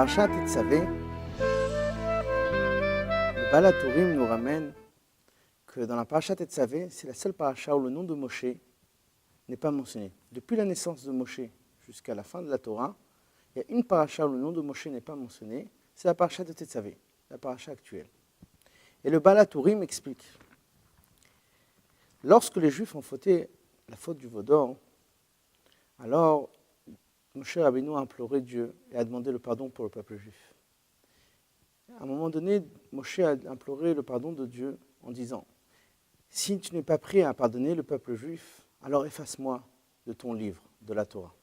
parashat Tetzavé, le Baal HaTurim nous ramène que dans la parashat Tetzavé, c'est la seule parasha où le nom de Moshe n'est pas mentionné. Depuis la naissance de Moshe jusqu'à la fin de la Torah, il y a une parasha où le nom de Moshe n'est pas mentionné, c'est la parasha de Tetzavé, la parasha actuelle. Et le Baal HaTurim explique. Lorsque les Juifs ont fauté la faute du veau d'or, alors Moshe Rabbeinu a imploré Dieu et a demandé le pardon pour le peuple juif. À un moment donné, Moshe a imploré le pardon de Dieu en disant « Si tu n'es pas prêt à pardonner le peuple juif, alors efface-moi de ton livre, de la Torah. »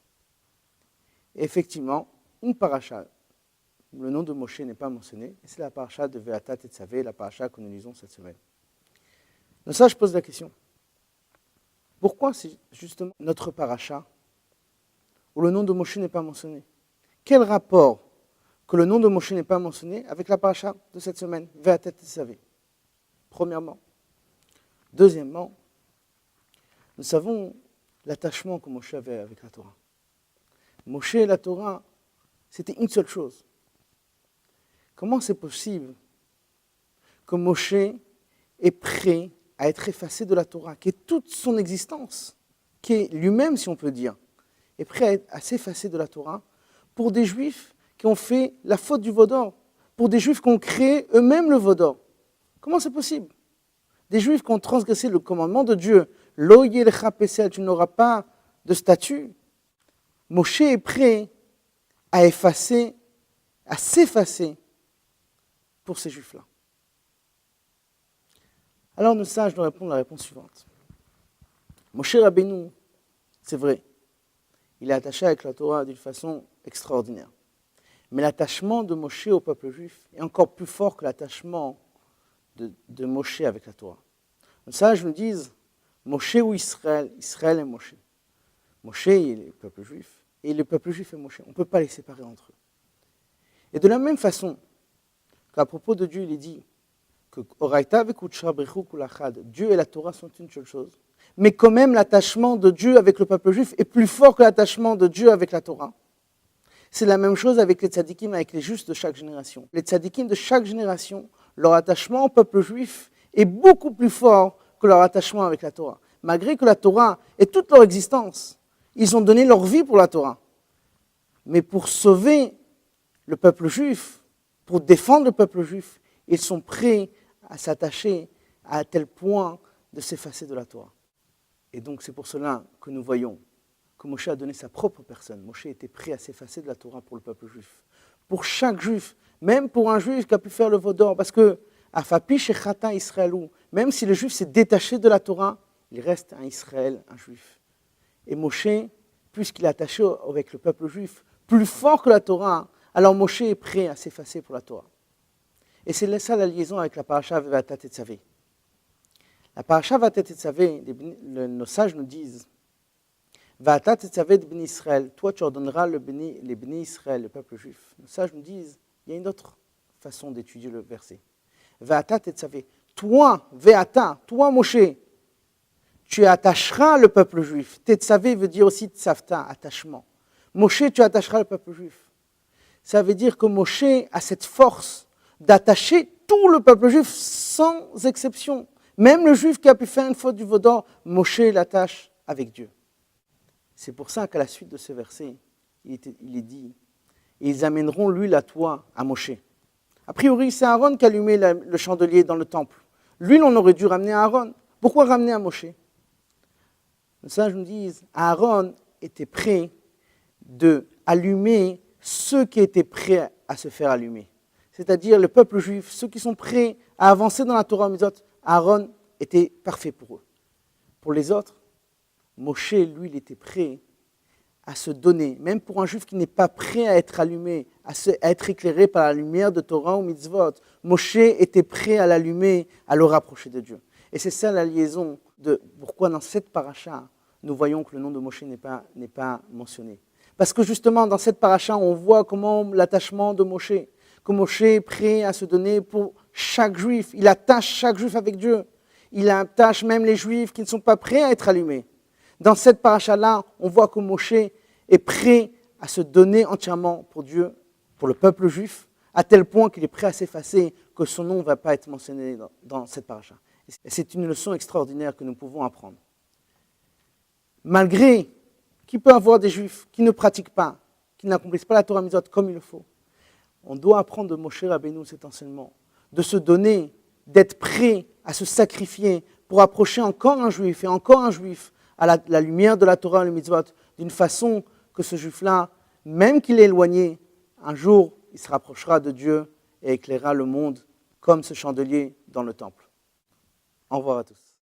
Et effectivement, une paracha, le nom de Moshe n'est pas mentionné, et c'est la paracha de Ve'ata Tetzavé, la paracha que nous lisons cette semaine. Donc ça, je pose la question. Pourquoi c'est justement notre paracha où le nom de Moshe n'est pas mentionné? Quel rapport que le nom de Moshe n'est pas mentionné avec la paracha de cette semaine, Ve'ata Tetzavé? Premièrement. Deuxièmement, nous savons l'attachement que Moshe avait avec la Torah. Moshe et la Torah, c'était une seule chose. Comment c'est possible que Moshe est prêt à être effacé de la Torah, qui est toute son existence, qui est lui-même, si on peut dire, est prêt à s'effacer de la Torah pour des Juifs qui ont fait la faute du veau d'or, pour des Juifs qui ont créé eux-mêmes le veau d'or? Comment c'est possible? Des Juifs qui ont transgressé le commandement de Dieu, Lo yelecha pesel, tu n'auras pas de statue. Moshe est prêt à effacer, à s'effacer pour ces Juifs-là. Alors nous sages nous répondre la réponse suivante. Moshe Rabbeinu, c'est vrai, il est attaché avec la Torah d'une façon extraordinaire. Mais l'attachement de Moshe au peuple juif est encore plus fort que l'attachement de Moshe avec la Torah. Les sages nous disent, Moshe ou Israël, Israël et Moshe. Moshe est le peuple juif, et le peuple juif est Moshe. On ne peut pas les séparer entre eux. Et de la même façon qu'à propos de Dieu, il est dit que Dieu et la Torah sont une seule chose, mais quand même l'attachement de Dieu avec le peuple juif est plus fort que l'attachement de Dieu avec la Torah. C'est la même chose avec les tzadikim, avec les justes de chaque génération. Les tzadikim de chaque génération, leur attachement au peuple juif est beaucoup plus fort que leur attachement avec la Torah. Malgré que la Torah est toute leur existence, ils ont donné leur vie pour la Torah. Mais pour sauver le peuple juif, pour défendre le peuple juif, ils sont prêts à s'attacher à tel point de s'effacer de la Torah. Et donc c'est pour cela que nous voyons que Moshe a donné sa propre personne. Moshe était prêt à s'effacer de la Torah pour le peuple juif. Pour chaque juif, même pour un juif qui a pu faire le veau d'or, parce que Afapi shechata Israëlou, même si le juif s'est détaché de la Torah, il reste un Israël, un juif. Et Moshe, puisqu'il est attaché avec le peuple juif, plus fort que la Torah, alors Moshe est prêt à s'effacer pour la Torah. Et c'est ça la liaison avec la parasha Ve'ata Tetzavé. La parasha Ve'ata Tetzavé, nos sages nous disent Ve'ata Tetzavé de Bnei Israël, toi tu ordonneras les Bnei Israël, le peuple juif. Nos sages nous disent, il y a une autre façon d'étudier le verset. Ve'ata Tetzavé, toi, Ve'ata, toi Moshe, tu attacheras le peuple juif. Tetzavé veut dire aussi tsavta, attachement. Moshe, tu attacheras le peuple juif. Ça veut dire que Moshe a cette force d'attacher tout le peuple juif sans exception. Même le juif qui a pu faire une faute du veau d'or, Moshe l'attache avec Dieu. C'est pour ça qu'à la suite de ce verset, il est dit, ils amèneront l'huile à toi, à Moshe. A priori, c'est Aaron qui allumait le chandelier dans le temple. L'huile, on aurait dû ramener à Aaron. Pourquoi ramener à Moshe? Les sages nous disent, Aaron était prêt d'allumer ceux qui étaient prêts à se faire allumer. C'est-à-dire le peuple juif, ceux qui sont prêts à avancer dans la Torah Mitzvot, Aaron était parfait pour eux. Pour les autres, Moshe, lui, il était prêt à se donner, même pour un juif qui n'est pas prêt à être allumé, à être éclairé par la lumière de Torah ou Mitzvot. Moshe était prêt à l'allumer, à le rapprocher de Dieu. Et c'est ça la liaison de pourquoi dans cette paracha, nous voyons que le nom de Moshe n'est pas mentionné. Parce que justement, dans cette paracha, on voit comment l'attachement de Moshe, que Moshe est prêt à se donner pour chaque juif. Il attache chaque juif avec Dieu. Il attache même les juifs qui ne sont pas prêts à être allumés. Dans cette paracha-là, on voit que Moshe est prêt à se donner entièrement pour Dieu, pour le peuple juif, à tel point qu'il est prêt à s'effacer, que son nom ne va pas être mentionné dans cette paracha. Et c'est une leçon extraordinaire que nous pouvons apprendre. Malgré qu'il peut y avoir des juifs qui ne pratiquent pas, qui n'accomplissent pas la Torah Mitzvot comme il le faut, on doit apprendre de Moshe Rabbeinu cet enseignement, de se donner, d'être prêt à se sacrifier pour approcher encore un juif et encore un juif à la lumière de la Torah et le Mitzvot, d'une façon que ce juif-là, même qu'il est éloigné, un jour, il se rapprochera de Dieu et éclairera le monde comme ce chandelier dans le temple. Au revoir à tous.